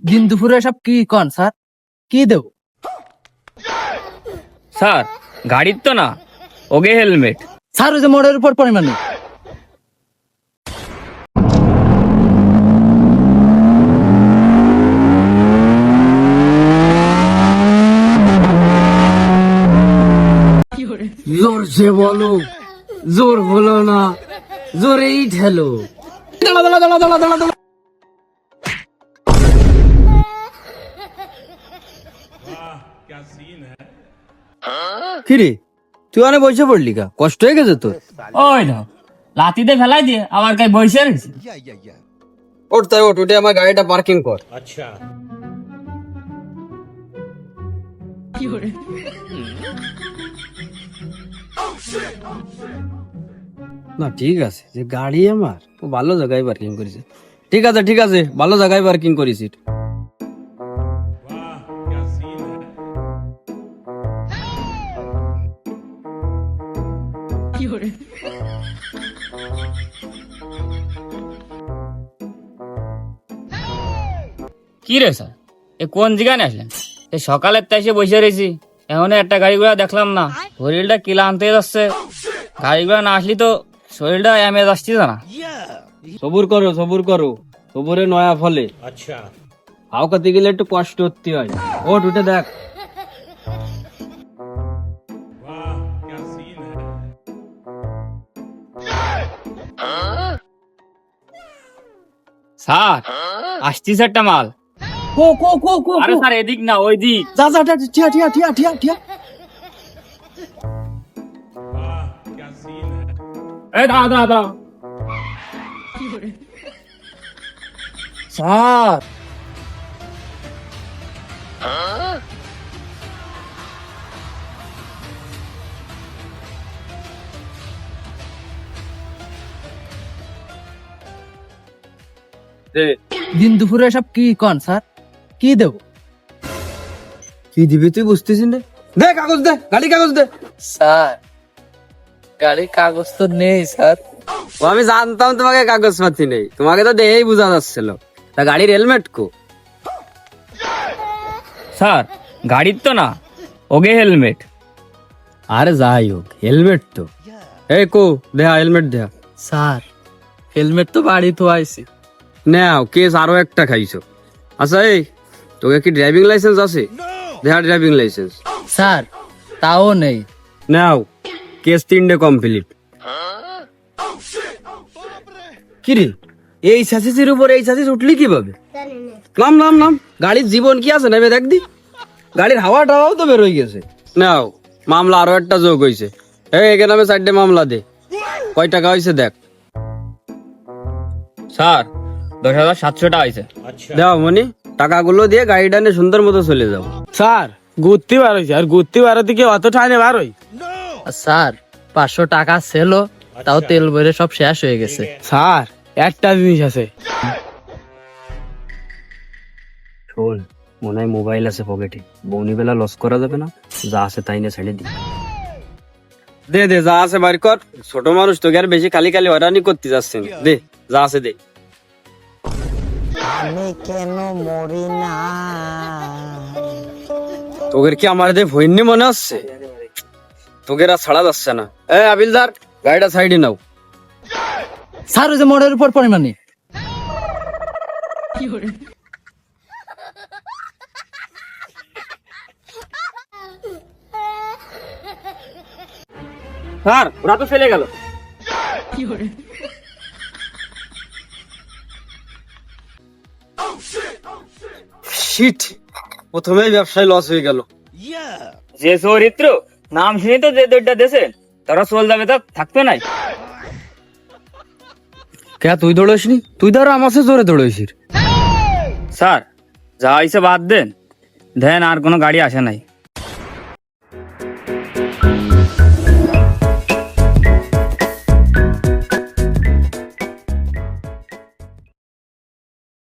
দিন দুপুরে সব কি কন স্যার, কি দেব? স্যার গাড়ির তো না, ওগে হেলমেট। স্যার ওই যে মোড়ের উপর পরিমাণে। জোরছে বলো, জোর হলো না, জোরেই ঠেলো। কিরে তুই অনেক বসে পড়লি কা? কষ্ট হয়ে গেছে তোর? ওই না লাতিতে ফেলাই দিয়ে আমার কাছে বসে রয়েছে। ওঠ তাই ওঠ, উঠে আমার গাড়িটা পার্কিং কর। না ঠিক আছে, যে গাড়ি আমার ও ভালো জায়গায় পার্কিং করেছে। ঠিক আছে ঠিক আছে, ভালো জায়গায় পার্কিং করেছি। কি রে স্যার, এ কোন জায়গায় আসলেন? এ সকালের তাই এসে বসে রয়েছি, এখন একটা গাড়ি ঘোড়া দেখলাম না। শরীরটা কিলা আনতে যাচ্ছে, গাড়ি ঘোড়া না আসলি তো শরীরটা এমে যাচ্ছি না। সবুর করো সবুর করো, সবুরে নয়া ফলে। আচ্ছা, হাও কাতে গেলে একটু কষ্ট হতে হয়। ওঠ উঠে দেখ। স্যার আসছিস একটা মাল। কো কো কো কো আরে স্যার এদিক না ওই দিক। যা যা যা, ঠিয়া ঠিয়া ঠিয়া ঠিয়া ঠিয়া। এই দাঁড়া দাঁড়া দাঁড়া। স্যার দিন দুপুরে সব কি কন স্যার, কি দেব? কি দিবি তুই বুঝতেছিস না? দে কাগজ দে, গাড়ি কাগজ দে। স্যার গাড়ির কাগজ তো নেই স্যার। ও আমি জানতাম তোমাকে কাগজ পাতি নেই, তোমাকে তো দেখেই বোঝা যাচ্ছিল। তা গাড়ির হেলমেট কো? স্যার গাড়ির তো না, ওগে হেলমেট। আরে যাই হোক, হেলমেট তো। এই কো দেহা হেলমেট দেহা। স্যার হেলমেট তো বাড়ি তো আইছি। নাও কেস আরো একটা খাইছো। আচ্ছা এই তোকে কি ড্রাইভিং লাইসেন্স আছে? দেহা ড্রাইভিং লাইসেন্স। স্যার তাও নেই। নাও কেস 3 কমপ্লিট। কিরে এই সাসিসের উপর এই সাসিস উঠলি কিভাবে? নাম নাম নাম, গাড়ির জীবন কি আছে নেবে দেখ দি। গাড়ির হাওয়া টাওয়াও তো বের হয়ে গেছে। নাও মামলা আরো একটা যোগ হয়েছে। এই এখানে আমি 4টে মামলা দে। কয় টাকা হয়েছে দেখ। স্যার 10,700 টাকা হয়েছে। দাও মনি, টাকাগুলো দিয়ে গাড়িটা নিয়ে সুন্দর মতো চলে যাও। স্যার ঘুরতে বার হয়েছে, আর ঘুরতে বার দিকে অত ঠাইনে বার হই। আর স্যার 500 টাকা ছিল, তাও তেল ভরে সব শেষ হয়ে গেছে। স্যার একটা জিনিস আছে। শোন, মনে হয় মোবাইল আছে পকেটে, বৌনি বেলা লস করা যাবে না। যা আছে তাই না ছেড়ে দি। দে দে যা আছে বার কর। ছোট মানুষ তোকে আর বেশি খালি খালি হয়রানি করতে যাচ্ছে না। দে যা আছে দে। আমি কেন মরি না? তোদের কি আমার দে ভৈন্য মনে হচ্ছে? তোদের আর ছাড়া যাচ্ছে না। এ আবিলদার, গাড়িটা সাইডে নাও। স্যার ওই যে মোড়ের উপর পরিমাণে। স্যার ওরা তো ফেলে গেল। শিট, প্রথমেই ব্যবসায় লস হয়ে গেল। যে চরিত্র নাম শুনে তো যে দৌড়টা দেশে, তারা চল যাবে তো থাকতো নাই। কে তুই দৌড়াসনি? তুই ধর আমার সাথে জোরে দৌড়াইছিস। স্যার যা হয়েছে বাদ দেন, দেন আর কোনো গাড়ি আসে নাই।